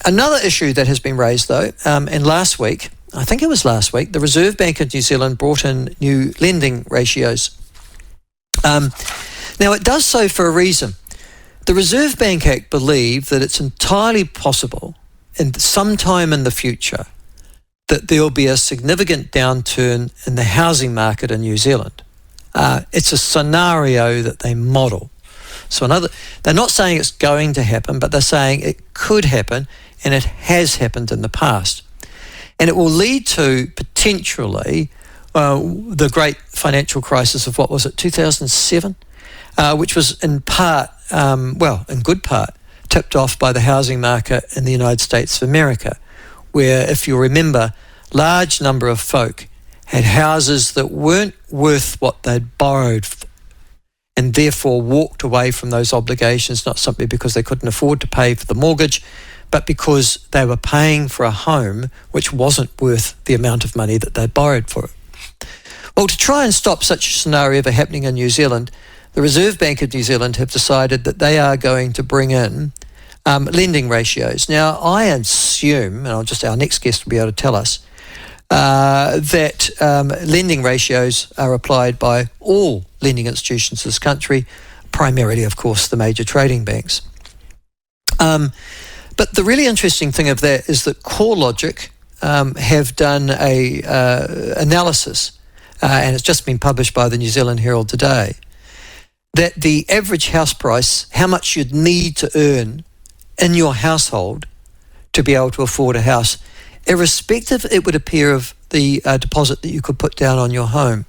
Another issue that has been raised, though, and last week, I think it was last week, the Reserve Bank of New Zealand brought in new lending ratios. Now, it does so for a reason. The Reserve Bank Act believe that it's entirely possible in sometime in the future that there'll be a significant downturn in the housing market in New Zealand. It's a scenario that they model. So they're not saying it's going to happen, but they're saying it could happen, and it has happened in the past. And it will lead to potentially the great financial crisis of, 2007, which was in part, in good part, tipped off by the housing market in the United States of America, where, if you remember, large number of folk had houses that weren't worth what they'd borrowed and therefore walked away from those obligations, not simply because they couldn't afford to pay for the mortgage, but because they were paying for a home which wasn't worth the amount of money that they'd borrowed for it. Well, to try and stop such a scenario ever happening in New Zealand, the Reserve Bank of New Zealand have decided that they are going to bring in lending ratios. Now, I assume, and our next guest will be able to tell us, that lending ratios are applied by all lending institutions in this country, primarily, of course, the major trading banks. But the really interesting thing of that is that CoreLogic have done a analysis, and it's just been published by the New Zealand Herald today, that the average house price, how much you'd need to earn in your household to be able to afford a house, irrespective, it would appear, of the deposit that you could put down on your home.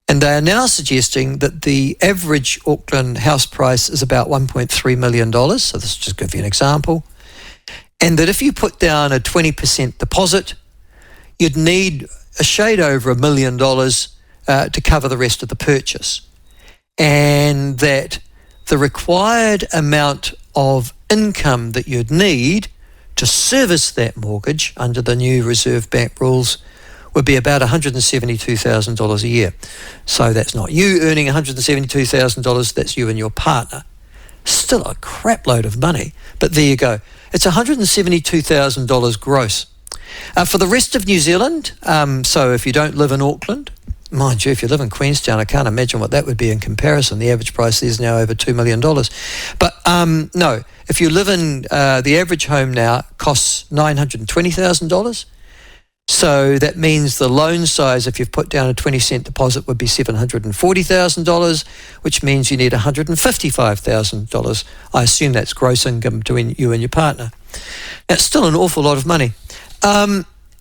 And they are now suggesting that the average Auckland house price is about $1.3 million. So this will just give you an example. And that if you put down a 20% deposit, you'd need a shade over $1 million to cover the rest of the purchase. And that the required amount of income that you'd need to service that mortgage under the new Reserve Bank rules would be about $172,000 a year. So that's not you earning $172,000, that's you and your partner. Still a crap load of money, but there you go. It's $172,000 gross. For the rest of New Zealand, so if you don't live in Auckland, mind you, if you live in Queenstown, I can't imagine what that would be in comparison. The average price there is now over $2 million. But no, if you live in the average home now costs $920,000. So that means the loan size, if you've put down a 20-cent deposit, would be $740,000, which means you need $155,000. I assume that's gross income between you and your partner. That's still an awful lot of money.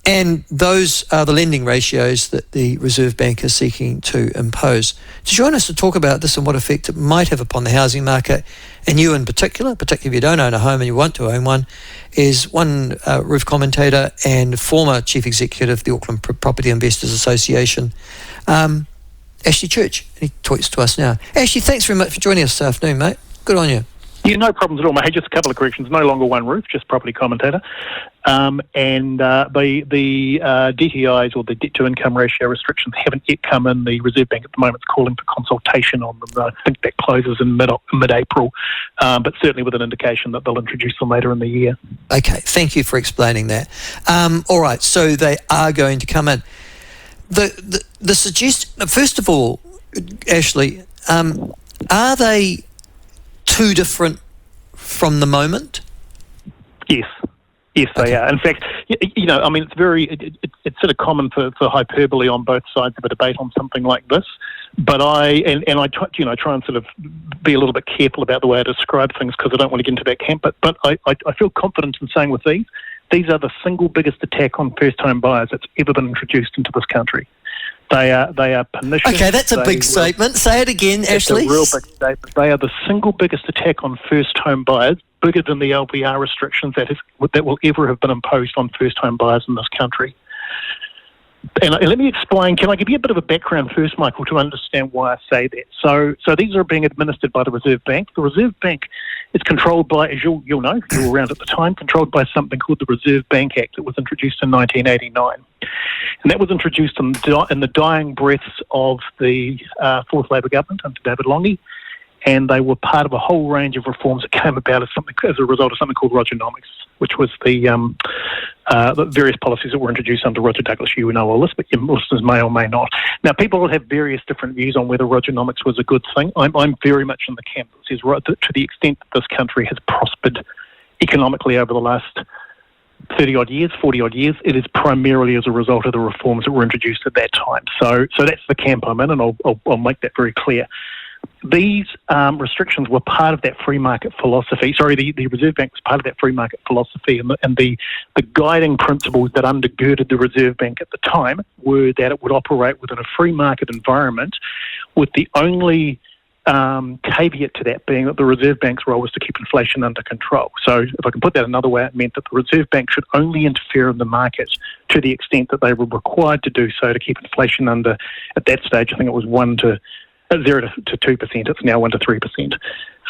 And those are the lending ratios that the Reserve Bank is seeking to impose. To join us to talk about this and what effect it might have upon the housing market, and you in particular if you don't own a home and you want to own one, is one roof commentator and former Chief Executive of the Auckland Property Investors Association, Ashley Church. And he talks to us now. Ashley, thanks very much for joining us this afternoon, mate. Good on you. Yeah, no problems at all, mate. Just a couple of corrections. No longer one roof, just property commentator. And the DTIs, or the debt-to-income ratio restrictions, haven't yet come in. The Reserve Bank at the moment is calling for consultation on them. I think that closes in mid-April, but certainly with an indication that they'll introduce them later in the year. Okay, thank you for explaining that. All right, so they are going to come in. The suggestion, first of all, Ashley, are they too different from the moment? Yes, they are. In fact, I mean, it's sort of common for hyperbole on both sides of a debate on something like this. But I try and sort of be a little bit careful about the way I describe things because I don't want to get into that camp. But I feel confident in saying with these are the single biggest attack on first-home buyers that's ever been introduced into this country. They are pernicious. Okay, that's a big statement. Say it again, Ashley. It's a real big statement. They are the single biggest attack on first-home buyers, bigger than the LVR restrictions that will ever have been imposed on first-home buyers in this country. And let me explain. Can I give you a bit of a background first, Michael, to understand why I say that? So these are being administered by the Reserve Bank. The Reserve Bank is controlled by, as you'll know, you were around at the time, controlled by something called the Reserve Bank Act that was introduced in 1989. And that was introduced in the dying breaths of the fourth Labor government under David Longy, and they were part of a whole range of reforms that came about as a result of something called Rogernomics. which was the various policies that were introduced under Roger Douglas. You know all this, but your listeners may or may not. Now, people will have various different views on whether Rogernomics was a good thing. I'm very much in the camp that says, right, to the extent that this country has prospered economically over the last 30-odd years, 40-odd years, it is primarily as a result of the reforms that were introduced at that time. So that's the camp I'm in, and I'll make that very clear. These restrictions were part of that free market philosophy. Sorry, the Reserve Bank was part of that free market philosophy, and the guiding principles that undergirded the Reserve Bank at the time were that it would operate within a free market environment, with the only caveat to that being that the Reserve Bank's role was to keep inflation under control. So if I can put that another way, it meant that the Reserve Bank should only interfere in the market to the extent that they were required to do so to keep inflation under, at that stage, I think it was 0 to 2%. It's now 1 to 3%.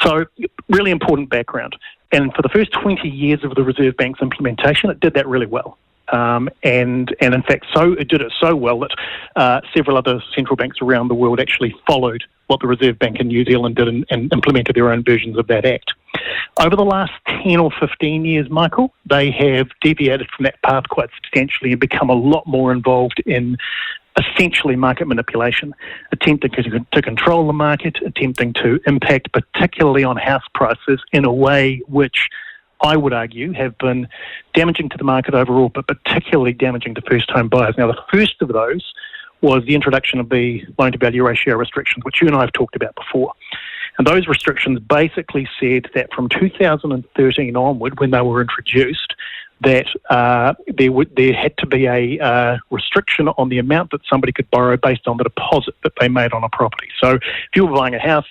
So really important background. And for the first 20 years of the Reserve Bank's implementation, it did that really well. And in fact, it did it so well that several other central banks around the world actually followed what the Reserve Bank in New Zealand did and implemented their own versions of that act. Over the last 10 or 15 years, Michael, they have deviated from that path quite substantially and become a lot more involved in essentially market manipulation, attempting to control the market, attempting to impact particularly on house prices in a way which I would argue have been damaging to the market overall, but particularly damaging to first-home buyers. Now, the first of those was the introduction of the loan-to-value ratio restrictions, which you and I have talked about before. And those restrictions basically said that from 2013 onward, when they were introduced, that there had to be a restriction on the amount that somebody could borrow based on the deposit that they made on a property. So if you were buying a house,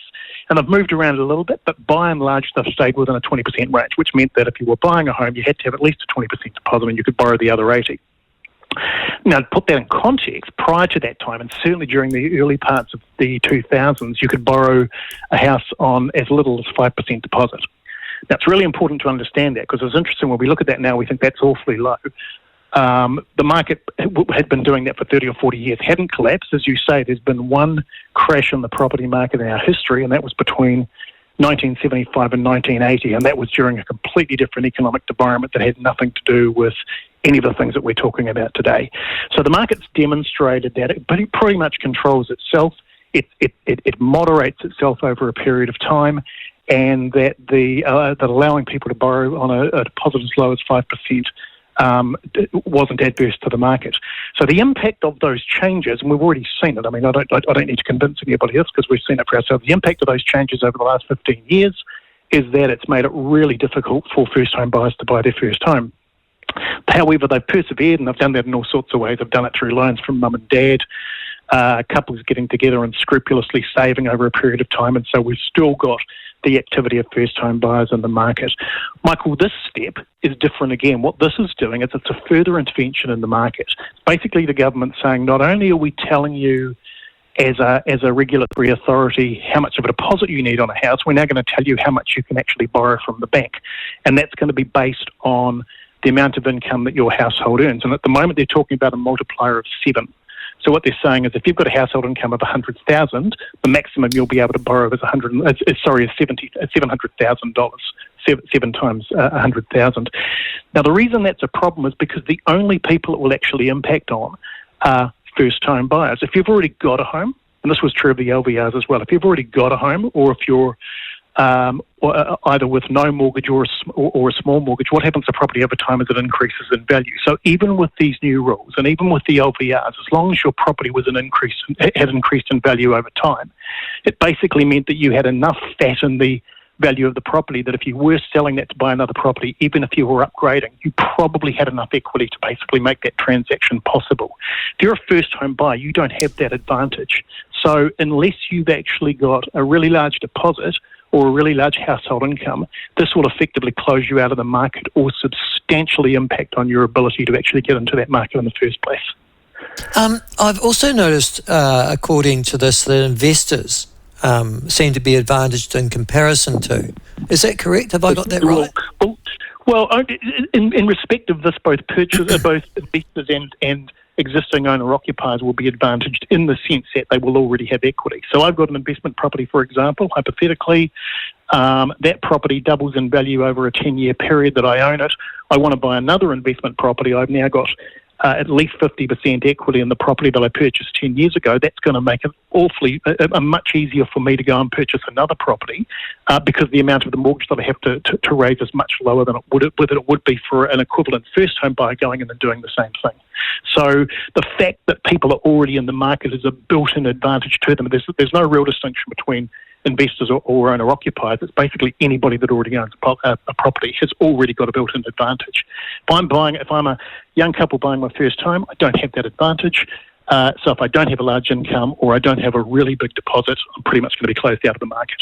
and they've moved around a little bit, but by and large they've stayed within a 20% range, which meant that if you were buying a home, you had to have at least a 20% deposit and you could borrow the other 80%. Now, to put that in context, prior to that time, and certainly during the early parts of the 2000s, you could borrow a house on as little as 5% deposit. Now, it's really important to understand that, because it's interesting when we look at that now, we think that's awfully low. The market had been doing that for 30 or 40 years, hadn't collapsed. As you say, there's been one crash in the property market in our history, and that was between 1975 and 1980, and that was during a completely different economic environment that had nothing to do with any of the things that we're talking about today. So the market's demonstrated that it pretty much controls itself. It moderates itself over a period of time, and that that allowing people to borrow on a deposit as low as 5% wasn't adverse to the market. So the impact of those changes, and we've already seen it, I mean, I don't need to convince anybody else because we've seen it for ourselves. The impact of those changes over the last 15 years is that it's made it really difficult for first-home buyers to buy their first home. However, they've persevered, and they've done that in all sorts of ways. They've done it through loans from mum and dad, couples getting together and scrupulously saving over a period of time, and so we've still got the activity of first-home buyers in the market. Michael, this step is different again. What this is doing is it's a further intervention in the market. Basically, the government saying, not only are we telling you as a regulatory authority how much of a deposit you need on a house, we're now going to tell you how much you can actually borrow from the bank. And that's going to be based on the amount of income that your household earns. And at the moment, they're talking about a multiplier of 7. So what they're saying is if you've got a household income of $100,000, the maximum you'll be able to borrow is $700,000, 7 times 100,000. Now, the reason that's a problem is because the only people it will actually impact on are first-home buyers. If you've already got a home, and this was true of the LVRs as well, if you've already got a home, or if you're either with no mortgage or a small mortgage, what happens to property over time is it increases in value. So even with these new rules, and even with the LVRs, as long as your property had increased in value over time, it basically meant that you had enough fat in the value of the property that if you were selling that to buy another property, even if you were upgrading, you probably had enough equity to basically make that transaction possible. If you're a first-home buyer, you don't have that advantage. So unless you've actually got a really large deposit or a really large household income, this will effectively close you out of the market or substantially impact on your ability to actually get into that market in the first place. I've also noticed, according to this, that investors seem to be advantaged in comparison to. Is that correct? Have I got that right? Well, in respect of this, both investors and existing owner-occupiers will be advantaged in the sense that they will already have equity. So I've got an investment property, for example, hypothetically, that property doubles in value over a 10-year period that I own it. I want to buy another investment property. I've now got at least 50% equity in the property that I purchased 10 years ago. That's going to make it much easier for me to go and purchase another property because the amount of the mortgage that I have to raise is much lower than it would be for an equivalent first home buyer going in and doing the same thing. So the fact that people are already in the market is a built-in advantage to them. There's no real distinction between investors or owner-occupiers. It's basically anybody that already owns a property has already got a built-in advantage. If I'm a young couple buying my first home, I don't have that advantage. So if I don't have a large income or I don't have a really big deposit, I'm pretty much going to be closed out of the market.